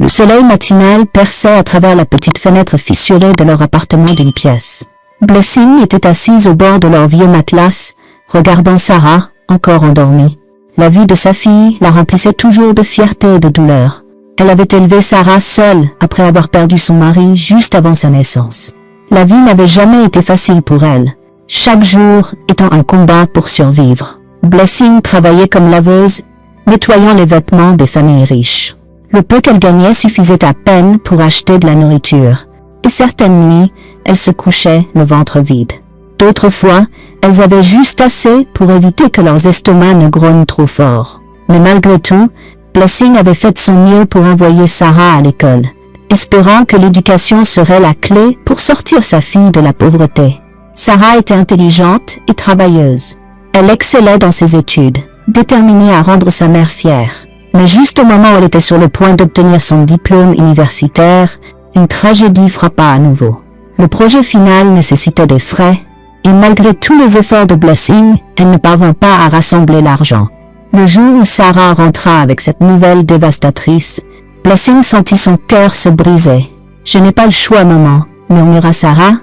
soleil matinal perçait à travers la petite fenêtre fissurée de leur appartement d'une pièce. Blessing était assise au bord de leur vieux matelas, regardant Sarah, encore endormie. La vue de sa fille la remplissait toujours de fierté et de douleur. Elle avait élevé Sarah seule après avoir perdu son mari juste avant sa naissance. La vie n'avait jamais été facile pour elle, chaque jour étant un combat pour survivre. Blessing travaillait comme laveuse, nettoyant les vêtements des familles riches. Le peu qu'elle gagnait suffisait à peine pour acheter de la nourriture, et certaines nuits, elle se couchait le ventre vide. D'autres fois, elles avaient juste assez pour éviter que leurs estomacs ne grognent trop fort. Mais malgré tout, Blessing avait fait de son mieux pour envoyer Sarah à l'école, espérant que l'éducation serait la clé pour sortir sa fille de la pauvreté. Sarah était intelligente et travailleuse. Elle excellait dans ses études, déterminée à rendre sa mère fière. Mais juste au moment où elle était sur le point d'obtenir son diplôme universitaire, une tragédie frappa à nouveau. Le projet final nécessitait des frais, et malgré tous les efforts de Blessing, elle ne parvint pas à rassembler l'argent. Le jour où Sarah rentra avec cette nouvelle dévastatrice, Blessing sentit son cœur se briser. « Je n'ai pas le choix, maman, » murmura Sarah,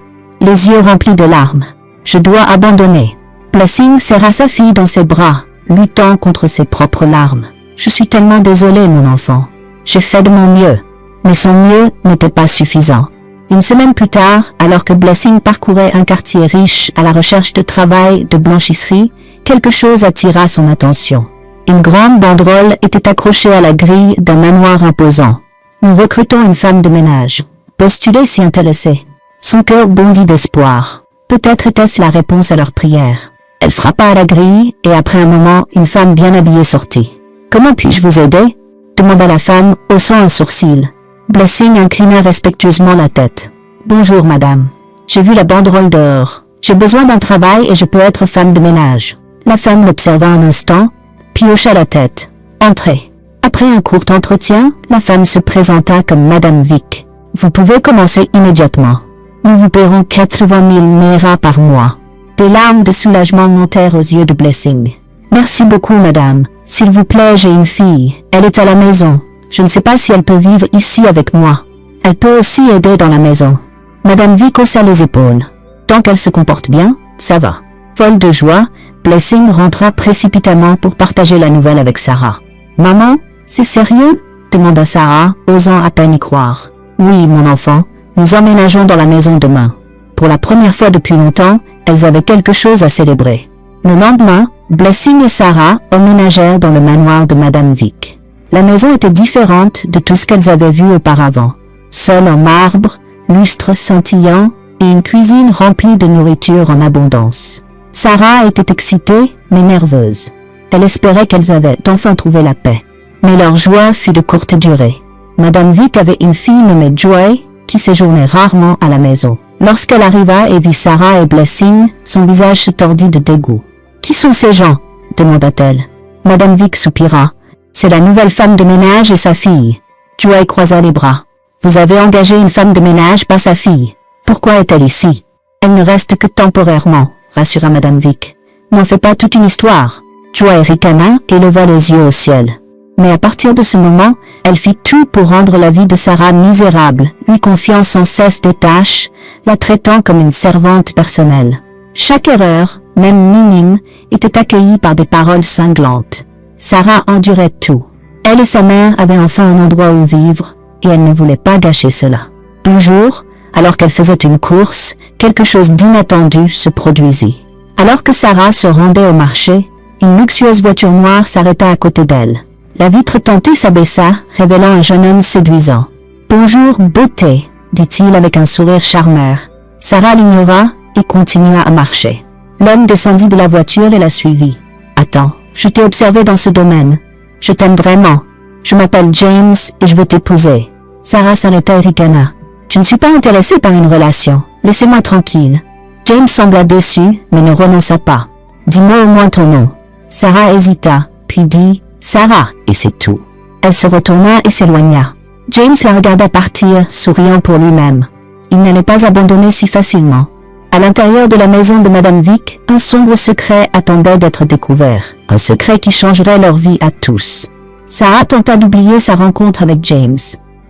les yeux remplis de larmes. « Je dois abandonner. » Blessing serra sa fille dans ses bras, luttant contre ses propres larmes. « Je suis tellement désolée, mon enfant. J'ai fait de mon mieux. » Mais son mieux n'était pas suffisant. Une semaine plus tard, alors que Blessing parcourait un quartier riche à la recherche de travail de blanchisserie, quelque chose attira son attention. Une grande banderole était accrochée à la grille d'un manoir imposant. « Nous recrutons une femme de ménage. » Postuler s'y intéressait. Son cœur bondit d'espoir. Peut-être était-ce la réponse à leur prière. Elle frappa à la grille et après un moment, une femme bien habillée sortit. « Comment puis-je vous aider ?» demanda la femme, haussant un sourcil. Blessing inclina respectueusement la tête. « Bonjour, madame. J'ai vu la banderole dehors. J'ai besoin d'un travail et je peux être femme de ménage. » La femme l'observa un instant, puis hocha la tête. « Entrez. » Après un court entretien, la femme se présenta comme Madame Vick. « Vous pouvez commencer immédiatement. Nous vous paierons 80 000 naira par mois. » Des larmes de soulagement montèrent aux yeux de Blessing. « Merci beaucoup, madame. S'il vous plaît, j'ai une fille. Elle est à la maison. Je ne sais pas si elle peut vivre ici avec moi. Elle peut aussi aider dans la maison. » Madame Vick haussa les épaules. « Tant qu'elle se comporte bien, ça va. » Folle de joie, Blessing rentra précipitamment pour partager la nouvelle avec Sarah. « Maman, c'est sérieux ?» demanda Sarah, osant à peine y croire. « Oui, mon enfant, nous emménageons dans la maison demain. » Pour la première fois depuis longtemps, elles avaient quelque chose à célébrer. Le lendemain, Blessing et Sarah emménagèrent dans le manoir de Madame Vick. La maison était différente de tout ce qu'elles avaient vu auparavant. Sol en marbre, lustre scintillant et une cuisine remplie de nourriture en abondance. Sarah était excitée, mais nerveuse. Elle espérait qu'elles avaient enfin trouvé la paix. Mais leur joie fut de courte durée. Madame Vick avait une fille nommée Joy qui séjournait rarement à la maison. Lorsqu'elle arriva et vit Sarah et Blessing, son visage se tordit de dégoût. « Qui sont ces gens ?» demanda-t-elle. Madame Vick soupira. « C'est la nouvelle femme de ménage et sa fille. » Joy croisa les bras. « Vous avez engagé une femme de ménage, pas sa fille. Pourquoi est-elle ici ?»« Elle ne reste que temporairement, » rassura Madame Vick. « N'en fais pas toute une histoire. » Joy ricana et leva les yeux au ciel. Mais à partir de ce moment, elle fit tout pour rendre la vie de Sarah misérable, lui confiant sans cesse des tâches, la traitant comme une servante personnelle. Chaque erreur, même minime, était accueillie par des paroles cinglantes. Sarah endurait tout. Elle et sa mère avaient enfin un endroit où vivre, et elle ne voulait pas gâcher cela. Un jour, alors qu'elle faisait une course, quelque chose d'inattendu se produisit. Alors que Sarah se rendait au marché, une luxueuse voiture noire s'arrêta à côté d'elle. La vitre teintée s'abaissa, révélant un jeune homme séduisant. « Bonjour, beauté », dit-il avec un sourire charmeur. Sarah l'ignora et continua à marcher. L'homme descendit de la voiture et la suivit. « Attends, je t'ai observé dans ce domaine. Je t'aime vraiment. Je m'appelle James et je veux t'épouser. » Sarah s'arrêta et ricana. « Je ne suis pas intéressée par une relation. Laissez-moi tranquille. » James sembla déçu, mais ne renonça pas. « Dis-moi au moins ton nom. » Sarah hésita, puis dit « Sarah » et c'est tout. Elle se retourna et s'éloigna. James la regarda partir, souriant pour lui-même. Il n'allait pas abandonner si facilement. À l'intérieur de la maison de Madame Vick, un sombre secret attendait d'être découvert. Un secret qui changerait leur vie à tous. Sarah tenta d'oublier sa rencontre avec James.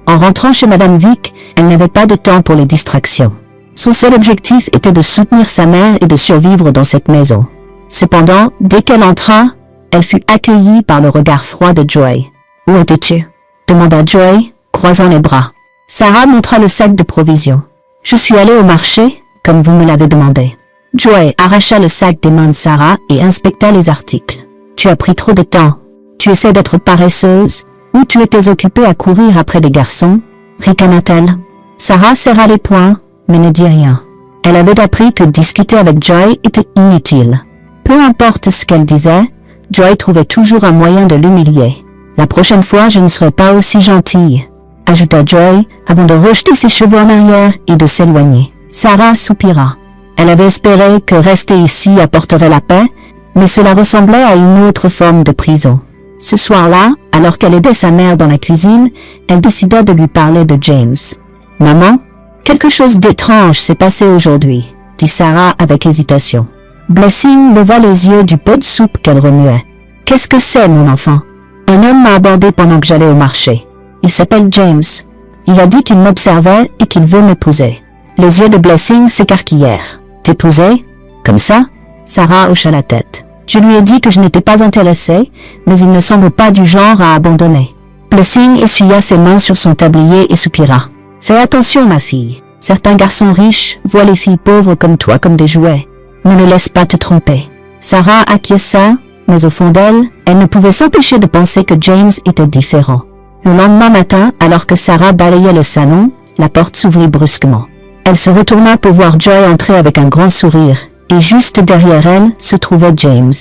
En rentrant chez Madame Vick, elle n'avait pas de temps pour les distractions. Son seul objectif était de soutenir sa mère et de survivre dans cette maison. Cependant, dès qu'elle entra, elle fut accueillie par le regard froid de Joy. « Où étais-tu » demanda Joy, croisant les bras. Sarah montra le sac de provisions. « Je suis allée au marché, comme vous me l'avez demandé. » Joy arracha le sac des mains de Sarah et inspecta les articles. « Tu as pris trop de temps. Tu essaies d'être paresseuse, ou tu étais occupée à courir après les garçons ?» ricana-t-elle. Sarah serra les poings, mais ne dit rien. Elle avait appris que discuter avec Joy était inutile. Peu importe ce qu'elle disait, Joy trouvait toujours un moyen de l'humilier. « La prochaine fois, je ne serai pas aussi gentille », ajouta Joy avant de rejeter ses cheveux en arrière et de s'éloigner. Sarah soupira. Elle avait espéré que rester ici apporterait la paix, mais cela ressemblait à une autre forme de prison. Ce soir-là, alors qu'elle aidait sa mère dans la cuisine, elle décida de lui parler de James. « Maman, quelque chose d'étrange s'est passé aujourd'hui, » dit Sarah avec hésitation. Blessing leva les yeux du pot de soupe qu'elle remuait. « Qu'est-ce que c'est, mon enfant? » Un homme m'a abordé pendant que j'allais au marché. Il s'appelle James. Il a dit qu'il m'observait et qu'il veut m'épouser. Les yeux de Blessing s'écarquillèrent. « T'épouser? Comme ça ?» Sarah hocha la tête. Je lui ai dit que je n'étais pas intéressée, mais il ne semble pas du genre à abandonner. Blessing essuya ses mains sur son tablier et soupira. « Fais attention, ma fille. Certains garçons riches voient les filles pauvres comme toi comme des jouets. Ne le laisse pas te tromper. » Sarah acquiesça, mais au fond d'elle, elle ne pouvait s'empêcher de penser que James était différent. Le lendemain matin, alors que Sarah balayait le salon, la porte s'ouvrit brusquement. Elle se retourna pour voir Joy entrer avec un grand sourire, et juste derrière elle se trouvait James.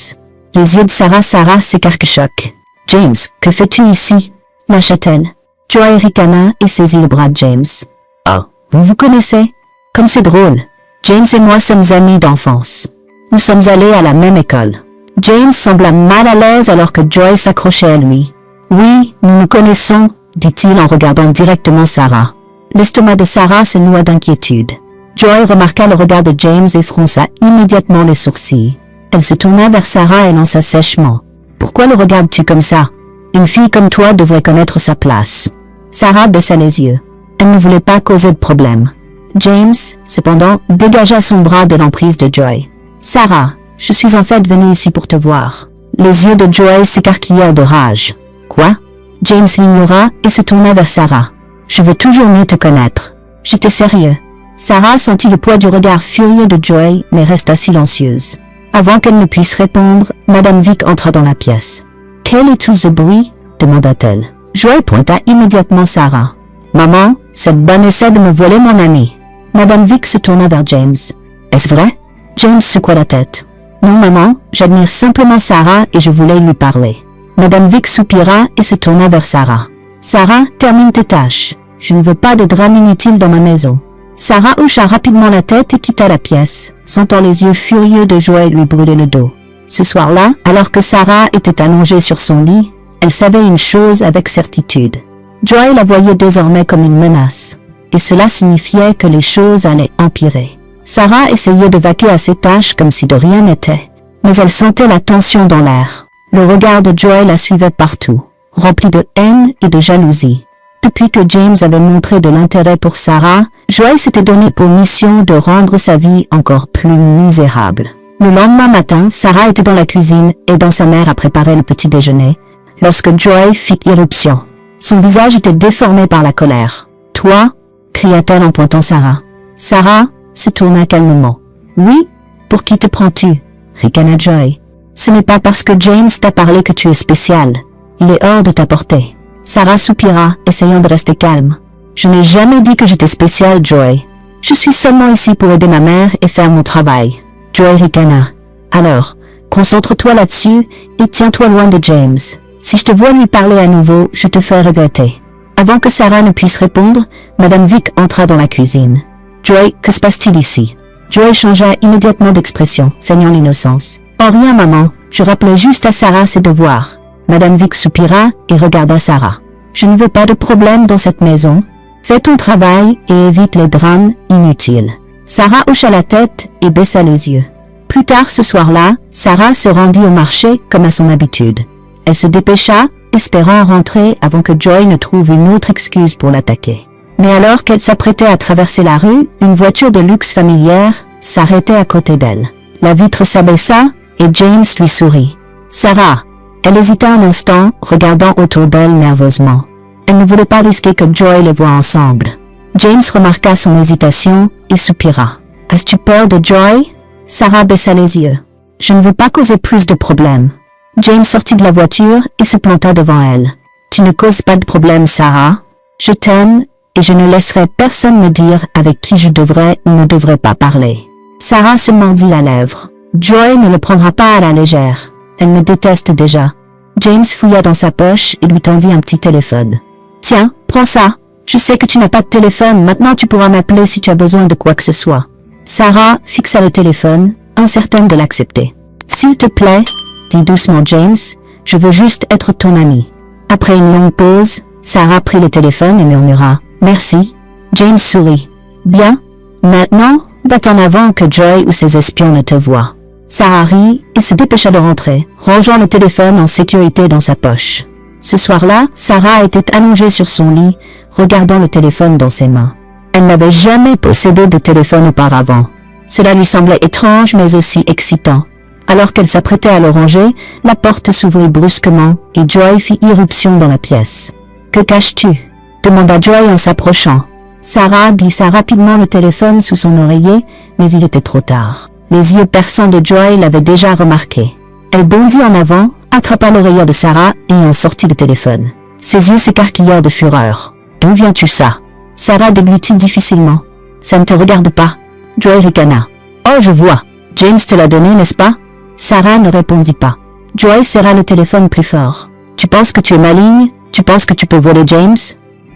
Les yeux de Sarah s'écarquillèrent. « James, que fais-tu ici ?» lâcha-t-elle. Joy ricana et saisit le bras de James. « Oh, vous vous connaissez? Comme c'est drôle. James et moi sommes amis d'enfance. Nous sommes allés à la même école. » James sembla mal à l'aise alors que Joy s'accrochait à lui. « Oui, nous nous connaissons, » dit-il en regardant directement Sarah. L'estomac de Sarah se noua d'inquiétude. Joy remarqua le regard de James et fronça immédiatement les sourcils. Elle se tourna vers Sarah et lança sèchement. « Pourquoi le regardes-tu comme ça? Une fille comme toi devrait connaître sa place. » Sarah baissa les yeux. Elle ne voulait pas causer de problème. James, cependant, dégagea son bras de l'emprise de Joy. « Sarah, je suis en fait venu ici pour te voir. » Les yeux de Joy s'écarquillèrent de rage. « Quoi? » James l'ignora et se tourna vers Sarah. « Je veux toujours mieux te connaître. J'étais sérieux. » Sarah sentit le poids du regard furieux de Joy, mais resta silencieuse. Avant qu'elle ne puisse répondre, Madame Vick entra dans la pièce. « Quel est tout ce bruit ?» demanda-t-elle. Joy pointa immédiatement Sarah. « Maman, cette bonne essaie de me voler mon ami. » Madame Vick se tourna vers James. « Est-ce vrai ?» James secoua la tête. « Non, maman, j'admire simplement Sarah et je voulais lui parler. » Madame Vick soupira et se tourna vers Sarah. « Sarah, termine tes tâches. Je ne veux pas de drame inutile dans ma maison. » Sarah hocha rapidement la tête et quitta la pièce, sentant les yeux furieux de Joy lui brûler le dos. Ce soir-là, alors que Sarah était allongée sur son lit, elle savait une chose avec certitude. Joy la voyait désormais comme une menace, et cela signifiait que les choses allaient empirer. Sarah essayait de vaquer à ses tâches comme si de rien n'était, mais elle sentait la tension dans l'air. Le regard de Joy la suivait partout, rempli de haine et de jalousie. Depuis que James avait montré de l'intérêt pour Sarah, Joy s'était donné pour mission de rendre sa vie encore plus misérable. Le lendemain matin, Sarah était dans la cuisine, aidant sa mère à préparer le petit déjeuner, lorsque Joy fit irruption. Son visage était déformé par la colère. « Toi » cria-t-elle en pointant Sarah. Sarah se tourna calmement. « Oui, pour qui te prends-tu » ricana Joy. « Ce n'est pas parce que James t'a parlé que tu es spécial. Il est hors de ta portée. » Sarah soupira, essayant de rester calme. « Je n'ai jamais dit que j'étais spéciale, Joy. Je suis seulement ici pour aider ma mère et faire mon travail. » Joy ricana. « Alors, concentre-toi là-dessus et tiens-toi loin de James. Si je te vois lui parler à nouveau, je te fais regretter. » Avant que Sarah ne puisse répondre, Madame Vick entra dans la cuisine. « Joy, que se passe-t-il ici ?» Joy changea immédiatement d'expression, feignant l'innocence. « Oh rien, maman. Je rappelais juste à Sarah ses devoirs. » Madame Vick soupira et regarda Sarah. « Je ne veux pas de problème dans cette maison. Fais ton travail et évite les drames inutiles. » Sarah hocha la tête et baissa les yeux. Plus tard ce soir-là, Sarah se rendit au marché comme à son habitude. Elle se dépêcha espérant rentrer avant que Joy ne trouve une autre excuse pour l'attaquer. Mais alors qu'elle s'apprêtait à traverser la rue, une voiture de luxe familière s'arrêtait à côté d'elle. La vitre s'abaissa et James lui sourit. « Sarah !» Elle hésita un instant, regardant autour d'elle nerveusement. Elle ne voulait pas risquer que Joy les voie ensemble. James remarqua son hésitation et soupira. « As-tu peur de Joy ?» Sarah baissa les yeux. « Je ne veux pas causer plus de problèmes. » James sortit de la voiture et se planta devant elle. « Tu ne causes pas de problème, Sarah. Je t'aime et je ne laisserai personne me dire avec qui je devrais ou ne devrais pas parler. » Sarah se mordit la lèvre. « Joy ne le prendra pas à la légère. Elle me déteste déjà. » James fouilla dans sa poche et lui tendit un petit téléphone. « Tiens, prends ça. Je sais que tu n'as pas de téléphone, maintenant tu pourras m'appeler si tu as besoin de quoi que ce soit. » Sarah fixa le téléphone, incertaine de l'accepter. « S'il te plaît, dit doucement James, je veux juste être ton ami. » Après une longue pause, Sarah prit le téléphone et murmura « Merci. » James sourit. « Bien. Maintenant, va-t'en avant que Joy ou ses espions ne te voient. » Sarah rit et se dépêcha de rentrer, rangeant le téléphone en sécurité dans sa poche. Ce soir-là, Sarah était allongée sur son lit, regardant le téléphone dans ses mains. Elle n'avait jamais possédé de téléphone auparavant. Cela lui semblait étrange mais aussi excitant. Alors qu'elle s'apprêtait à le ranger, la porte s'ouvrit brusquement et Joy fit irruption dans la pièce. « Que caches-tu » demanda Joy en s'approchant. Sarah glissa rapidement le téléphone sous son oreiller, mais il était trop tard. Les yeux perçants de Joy l'avaient déjà remarqué. Elle bondit en avant, attrapa l'oreillère de Sarah et en sortit le téléphone. Ses yeux s'écarquillèrent de fureur. « D'où viens-tu ça » Sarah déglutit difficilement. « Ça ne te regarde pas. » Joy ricana. « Oh, je vois. James te l'a donné, n'est-ce pas » Sarah ne répondit pas. Joy serra le téléphone plus fort. « Tu penses que tu es maligne ? Tu penses que tu peux voler James ?»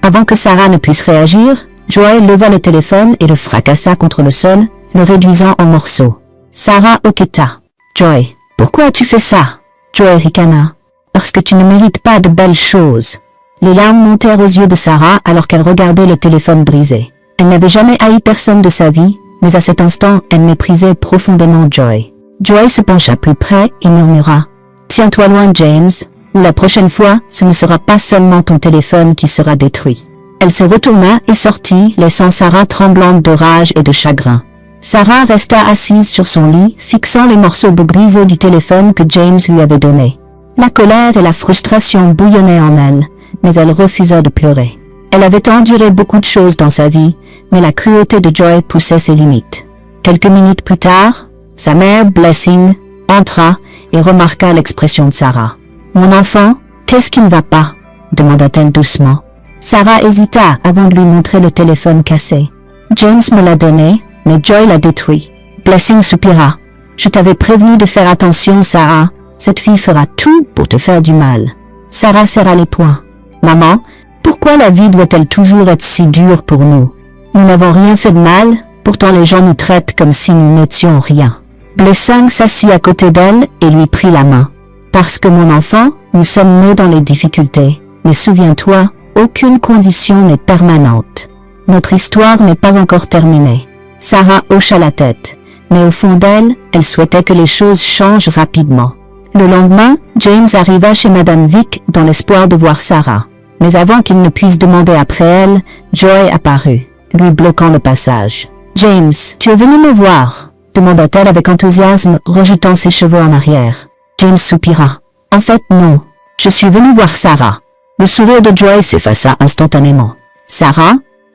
Avant que Sarah ne puisse réagir, Joy leva le téléphone et le fracassa contre le sol, le réduisant en morceaux. Sarah hoqueta. « Joy, pourquoi as-tu fait ça ?» Joy ricana. « Parce que tu ne mérites pas de belles choses. » Les larmes montèrent aux yeux de Sarah alors qu'elle regardait le téléphone brisé. Elle n'avait jamais haï personne de sa vie, mais à cet instant, elle méprisait profondément Joy. Joy se pencha plus près et murmura « Tiens-toi loin, James, ou la prochaine fois, ce ne sera pas seulement ton téléphone qui sera détruit. » Elle se retourna et sortit, laissant Sarah tremblante de rage et de chagrin. Sarah resta assise sur son lit, fixant les morceaux brisés du téléphone que James lui avait donné. La colère et la frustration bouillonnaient en elle, mais elle refusa de pleurer. Elle avait enduré beaucoup de choses dans sa vie, mais la cruauté de Joy poussait ses limites. Quelques minutes plus tard, sa mère, Blessing, entra et remarqua l'expression de Sarah. « Mon enfant, qu'est-ce qui ne va pas ?» demanda-t-elle doucement. Sarah hésita avant de lui montrer le téléphone cassé. « James me l'a donné, mais Joy l'a détruit. » Blessing soupira. « Je t'avais prévenu de faire attention, Sarah. Cette fille fera tout pour te faire du mal. » Sarah serra les poings. « Maman, pourquoi la vie doit-elle toujours être si dure pour nous? Nous n'avons rien fait de mal, pourtant les gens nous traitent comme si nous n'étions rien. » Blessing s'assit à côté d'elle et lui prit la main. « Parce que mon enfant, nous sommes nés dans les difficultés. Mais souviens-toi, aucune condition n'est permanente. Notre histoire n'est pas encore terminée. » Sarah hocha la tête, mais au fond d'elle, elle souhaitait que les choses changent rapidement. Le lendemain, James arriva chez Madame Vick dans l'espoir de voir Sarah. Mais avant qu'il ne puisse demander après elle, Joy apparut, lui bloquant le passage. « James, tu es venu me voir ?» demanda-t-elle avec enthousiasme, rejetant ses cheveux en arrière. James soupira. « En fait, non. Je suis venu voir Sarah. » Le sourire de Joy s'effaça instantanément. « Sarah?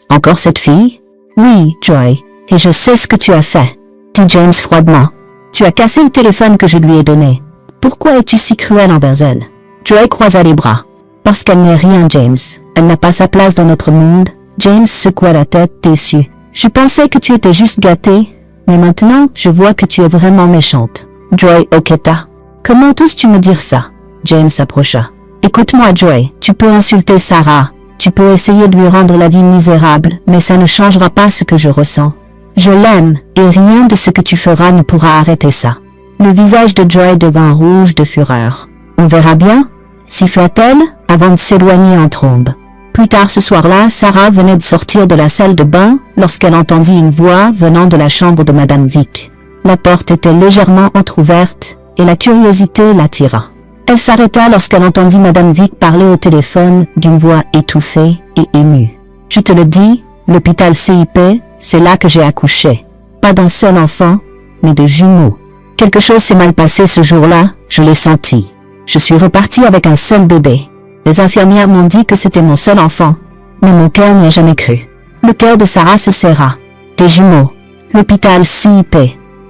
Encore cette fille? »« Oui, Joy, et je sais ce que tu as fait, » dit James froidement. « Tu as cassé le téléphone que je lui ai donné. Pourquoi es-tu si cruel envers elle ?» Joy croisa les bras. « Parce qu'elle n'est rien, James. Elle n'a pas sa place dans notre monde. » James secoua la tête, déçu. « Je pensais que tu étais juste gâtée, mais maintenant, je vois que tu es vraiment méchante. » Joy hoqueta. « Comment oses-tu me dire ça ?» James s'approcha. « Écoute-moi, Joy, tu peux insulter Sarah. Tu peux essayer de lui rendre la vie misérable, mais ça ne changera pas ce que je ressens. Je l'aime, et rien de ce que tu feras ne pourra arrêter ça. » Le visage de Joy devint rouge de fureur. « On verra bien » siffla-t-elle avant de s'éloigner en trombe. Plus tard ce soir-là, Sarah venait de sortir de la salle de bain lorsqu'elle entendit une voix venant de la chambre de Madame Vick. La porte était légèrement entr'ouverte et la curiosité l'attira. Elle s'arrêta lorsqu'elle entendit Madame Vick parler au téléphone d'une voix étouffée et émue. « Je te le dis, l'hôpital CIP, c'est là que j'ai accouché. Pas d'un seul enfant, mais de jumeaux. Quelque chose s'est mal passé ce jour-là, je l'ai senti. Je suis repartie avec un seul bébé. Les infirmières m'ont dit que c'était mon seul enfant, mais mon cœur n'y a jamais cru. Le cœur de Sarah se serra. Des jumeaux. L'hôpital CIP.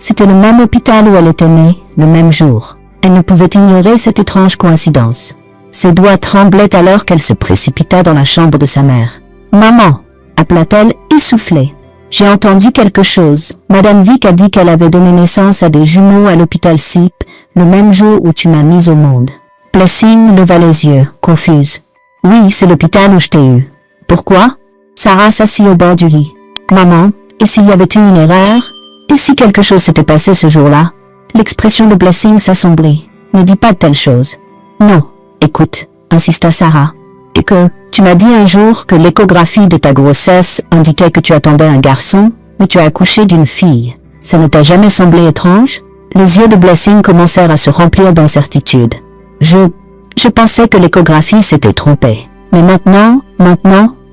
C'était le même hôpital où elle était née, le même jour. Elle ne pouvait ignorer cette étrange coïncidence. Ses doigts tremblaient alors qu'elle se précipita dans la chambre de sa mère. « Maman !» appela-t-elle essoufflée. « J'ai entendu quelque chose. Madame Vick a dit qu'elle avait donné naissance à des jumeaux à l'hôpital CIP le même jour où tu m'as mise au monde. » Blessing leva les yeux, confuse. « Oui, c'est l'hôpital où je t'ai eu. »« Pourquoi ?» Sarah s'assit au bord du lit. « Maman, et s'il y avait eu une erreur? Et si quelque chose s'était passé ce jour-là ?» L'expression de Blessing s'assombrit. « Ne dis pas de telles choses. »« Non, écoute, » insista Sarah. « Et que, tu m'as dit un jour que l'échographie de ta grossesse indiquait que tu attendais un garçon, mais tu as accouché d'une fille. Ça ne t'a jamais semblé étrange ?» Les yeux de Blessing commencèrent à se remplir d'incertitude. « Je pensais que l'échographie s'était trompée. Mais maintenant,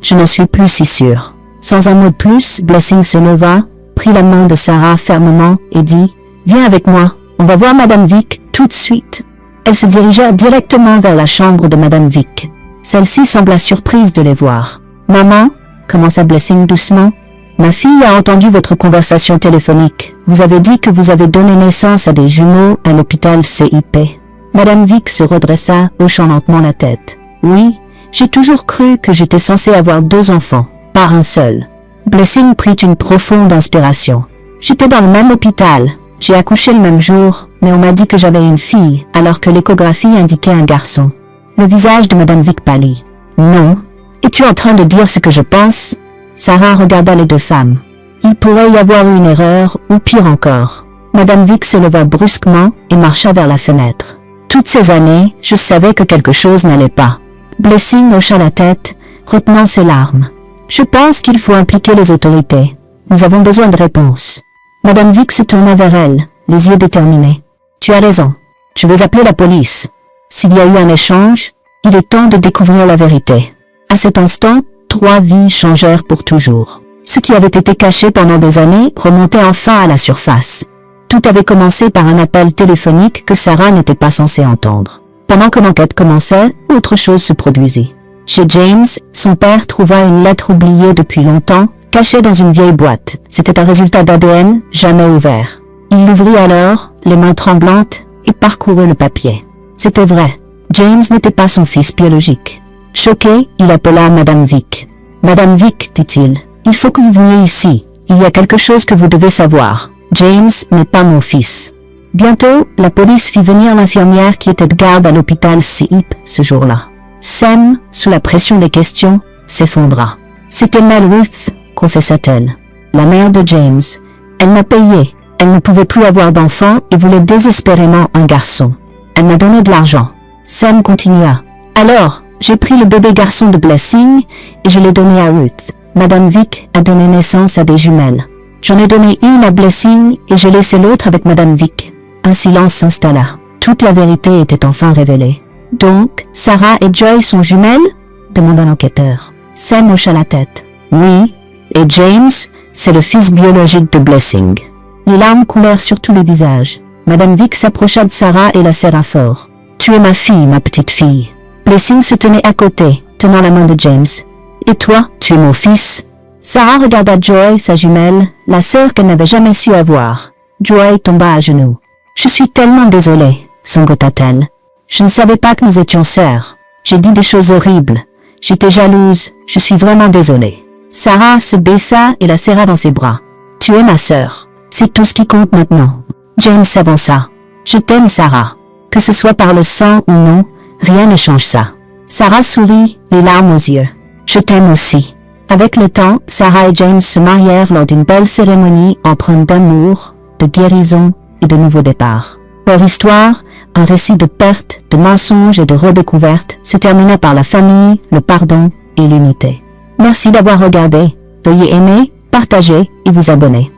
je n'en suis plus si sûre. » Sans un mot de plus, Blessing se leva, prit la main de Sarah fermement et dit « Viens avec moi, on va voir Madame Vick tout de suite. » Elle se dirigea directement vers la chambre de Madame Vick. Celle-ci sembla surprise de les voir. « Maman, » commença Blessing doucement, « ma fille a entendu votre conversation téléphonique. Vous avez dit que vous avez donné naissance à des jumeaux à l'hôpital CIP. » Madame Vick se redressa, hochant lentement la tête. « Oui, j'ai toujours cru que j'étais censée avoir 2 enfants, pas un seul. » Blessing prit une profonde inspiration. « J'étais dans le même hôpital. J'ai accouché le même jour, mais on m'a dit que j'avais une fille, alors que l'échographie indiquait un garçon. » Le visage de Madame Vick pâlit. « Non. Es-tu en train de dire ce que je pense ?» Sarah regarda les 2 femmes. « Il pourrait y avoir eu une erreur, ou pire encore. » Madame Vick se leva brusquement et marcha vers la fenêtre. « Toutes ces années, je savais que quelque chose n'allait pas. » Blessing hocha la tête, retenant ses larmes. « Je pense qu'il faut impliquer les autorités. Nous avons besoin de réponses. » Madame Vick se tourna vers elle, les yeux déterminés. « Tu as raison. Je vais appeler la police. S'il y a eu un échange, il est temps de découvrir la vérité. » À cet instant, 3 vies changèrent pour toujours. Ce qui avait été caché pendant des années remontait enfin à la surface. Tout avait commencé par un appel téléphonique que Sarah n'était pas censée entendre. Pendant que l'enquête commençait, autre chose se produisit. Chez James, son père trouva une lettre oubliée depuis longtemps, cachée dans une vieille boîte. C'était un résultat d'ADN jamais ouvert. Il l'ouvrit alors, les mains tremblantes, et parcourut le papier. C'était vrai. James n'était pas son fils biologique. Choqué, il appela Madame Vick. « Madame Vick, dit-il, il faut que vous veniez ici. Il y a quelque chose que vous devez savoir. James n'est pas mon fils. » Bientôt, la police fit venir l'infirmière qui était de garde à l'hôpital CIP ce jour-là. Sam, sous la pression des questions, s'effondra. « C'était Mel Ruth, confessa-t-elle, la mère de James. Elle m'a payé. Elle ne pouvait plus avoir d'enfant et voulait désespérément un garçon. Elle m'a donné de l'argent. » Sam continua. « Alors, j'ai pris le bébé garçon de Blessing et je l'ai donné à Ruth. Madame Vick a donné naissance à des jumelles. J'en ai donné une à Blessing et j'ai laissé l'autre avec Madame Vick. » Un silence s'installa. Toute la vérité était enfin révélée. « Donc, Sarah et Joy sont jumelles ?» demanda l'enquêteur. Sam hocha la tête. « Oui, et James, c'est le fils biologique de Blessing. » Les larmes coulèrent sur tous les visages. Madame Vick s'approcha de Sarah et la serra fort. « Tu es ma fille, ma petite fille. » Blessing se tenait à côté, tenant la main de James. « Et toi, tu es mon fils ?» Sarah regarda Joy, sa jumelle, la sœur qu'elle n'avait jamais su avoir. Joy tomba à genoux. « Je suis tellement désolée, » sangota-t-elle. « Je ne savais pas que nous étions sœurs. J'ai dit des choses horribles. J'étais jalouse. Je suis vraiment désolée. » Sarah se baissa et la serra dans ses bras. « Tu es ma sœur. C'est tout ce qui compte maintenant. » James s'avança. « Je t'aime, Sarah. Que ce soit par le sang ou non, rien ne change ça. » Sarah sourit, les larmes aux yeux. « Je t'aime aussi. » Avec le temps, Sarah et James se marièrent lors d'une belle cérémonie empreinte d'amour, de guérison et de nouveau départ. Leur histoire, un récit de perte, de mensonges et de redécouvertes, se termina par la famille, le pardon et l'unité. Merci d'avoir regardé. Veuillez aimer, partager et vous abonner.